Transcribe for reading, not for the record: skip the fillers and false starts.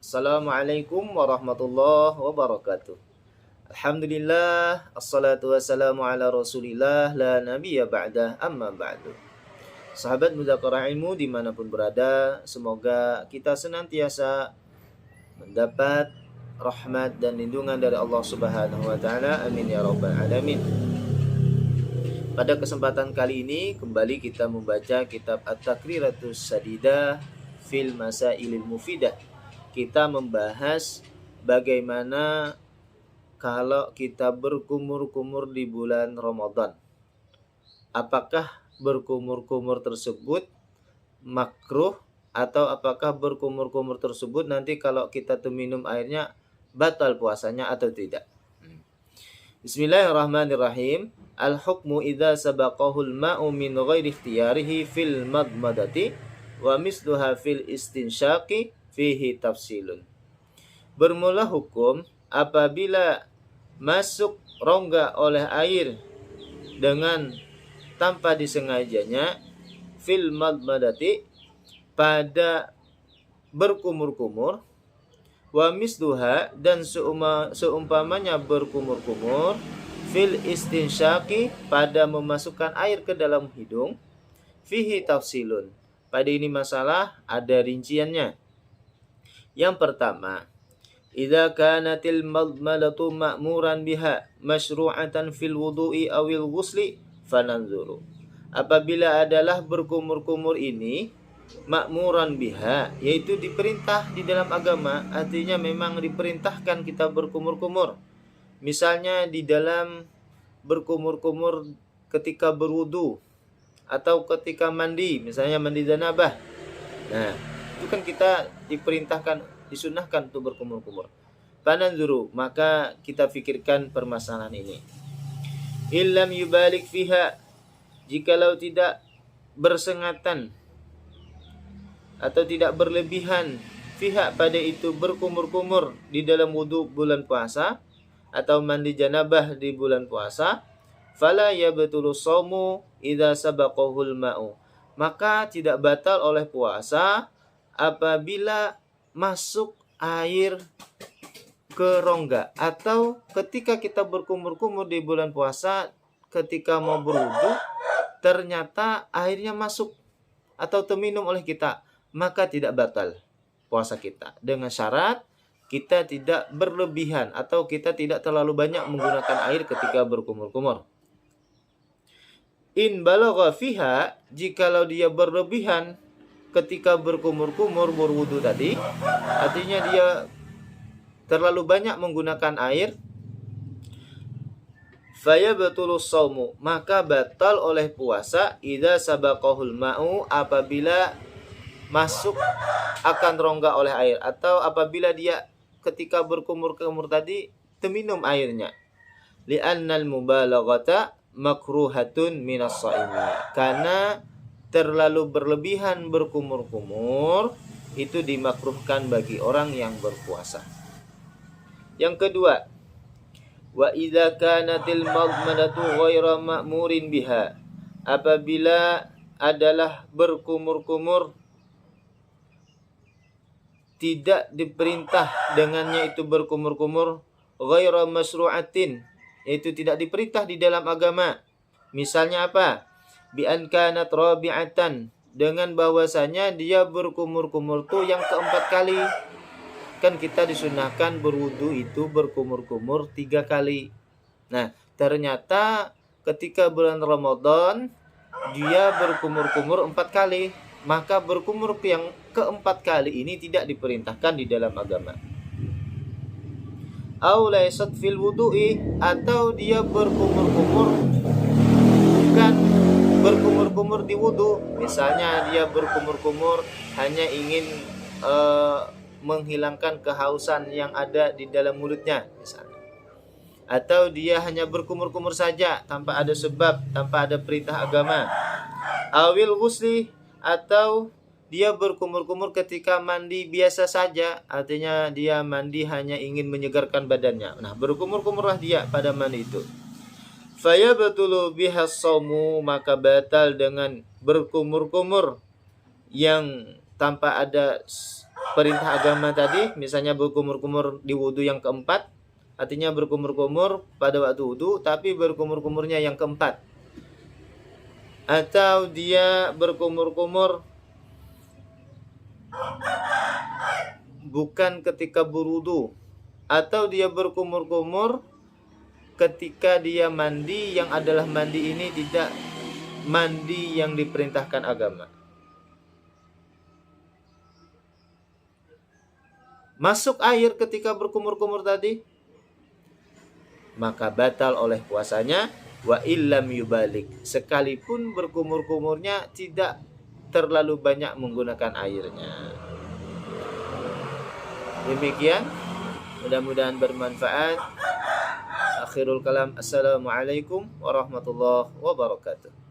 Assalamualaikum warahmatullahi wabarakatuh. Alhamdulillah, assalatu wassalamu ala rasulillah, la nabiyya ba'dah, amma ba'du. Sahabat Mudzakarah Ilmu dimanapun berada, semoga kita senantiasa mendapat rahmat dan lindungan dari Allah Subhanahu wa taala. Amin ya rabbal alamin. Pada kesempatan kali ini kembali kita membaca kitab At-Takriratus Sadidah fil Masailil Mufidah. Kita membahas bagaimana kalau kita berkumur-kumur di bulan Ramadan. Apakah berkumur-kumur tersebut makruh atau apakah berkumur-kumur tersebut nanti kalau kita minum airnya batal puasanya atau tidak? Bismillahirrahmanirrahim. Al-hukmu idza sabaqahul ma'u min ghairi ikhtiyarihi fil madmadati wa misluha fil istinsyaqi fihi tafsilun. Bermula hukum apabila masuk rongga oleh air dengan tanpa disengajanya fil madmadati pada berkumur-kumur wa misluha dan seumpamanya berkumur-kumur fil istinsyaqi pada memasukkan air ke dalam hidung fihi tafsilun. Pada ini masalah ada rinciannya. Yang pertama, idza kanatil madmadatu ma'muran biha masyru'atan fil wudu'i awil ghusli fananzuru. Apabila adalah berkumur-kumur ini ma'muran biha, yaitu diperintah di dalam agama, artinya memang diperintahkan kita berkumur-kumur. Misalnya di dalam berkumur-kumur ketika berwudu atau ketika mandi, misalnya mandi janabah. Nah, itu kan kita diperintahkan, disunahkan untuk berkumur-kumur. Fananzuru, maka kita fikirkan permasalahan ini. Illam yubalik fiha, jikalau tidak bersengatan atau tidak berlebihan fiha pada itu berkumur-kumur di dalam wudu bulan puasa atau mandi janabah di bulan puasa, fala yabtulu shaumu idza sabaqahul ma'u, maka tidak batal oleh puasa apabila masuk air ke rongga, atau ketika kita berkumur-kumur di bulan puasa ketika mau berwudu ternyata airnya masuk atau terminum oleh kita, maka tidak batal puasa kita dengan syarat kita tidak berlebihan atau kita tidak terlalu banyak menggunakan air ketika berkumur-kumur. In balagha fiha, jikalau dia berlebihan ketika berkumur-kumur berwudu tadi, artinya dia terlalu banyak menggunakan air, fayabtulu shaumu, maka batal oleh puasa idza sabaqahul ma'u, apabila masuk akan rongga oleh air, atau apabila dia ketika berkumur-kumur tadi terminum airnya. Li'annal mubalaghata makruhatun minas shaimi, karena terlalu berlebihan berkumur-kumur itu dimakruhkan bagi orang yang berpuasa. Yang kedua, wa idza kanatil madmadatu ghaira ma'murin biha, apabila adalah berkumur-kumur tidak diperintah dengannya itu berkumur-kumur, ghaira masyru'atin, yaitu tidak diperintah di dalam agama. Misalnya apa? Bi an kanat rabi'atan, dengan bahwasanya dia berkumur-kumur tuh yang keempat kali. Kan kita disunahkan berwudu itu berkumur-kumur 3 kali. Nah, ternyata ketika bulan Ramadan dia berkumur-kumur 4 kali, maka berkumur yang keempat kali ini tidak diperintahkan di dalam agama. Au laysat fil wudu'i, atau dia berkumur-kumur bukan berkumur-kumur di wudu. Misalnya dia berkumur-kumur hanya ingin menghilangkan kehausan yang ada di dalam mulutnya misalnya. Atau dia hanya berkumur-kumur saja tanpa ada sebab, tanpa ada perintah agama. Awil ghusli, atau dia berkumur-kumur ketika mandi biasa saja, artinya dia mandi hanya ingin menyegarkan badannya. Nah, berkumur-kumurlah dia pada mandi itu. Fayabtulu bihas shaumu, maka batal dengan berkumur-kumur yang tanpa ada perintah agama tadi, misalnya berkumur-kumur di wudhu yang keempat, artinya berkumur-kumur pada waktu wudhu, tapi berkumur-kumurnya yang keempat. Atau dia berkumur-kumur bukan ketika berwudhu, atau dia berkumur-kumur ketika dia mandi, yang adalah mandi ini tidak mandi yang diperintahkan agama. Masuk air ketika berkumur-kumur tadi, maka batal oleh puasanya. Wa illam yubalik, sekalipun berkumur-kumurnya tidak terlalu banyak menggunakan airnya. Demikian, mudah-mudahan bermanfaat. Akhirul kalam, assalamualaikum warahmatullahi wabarakatuh.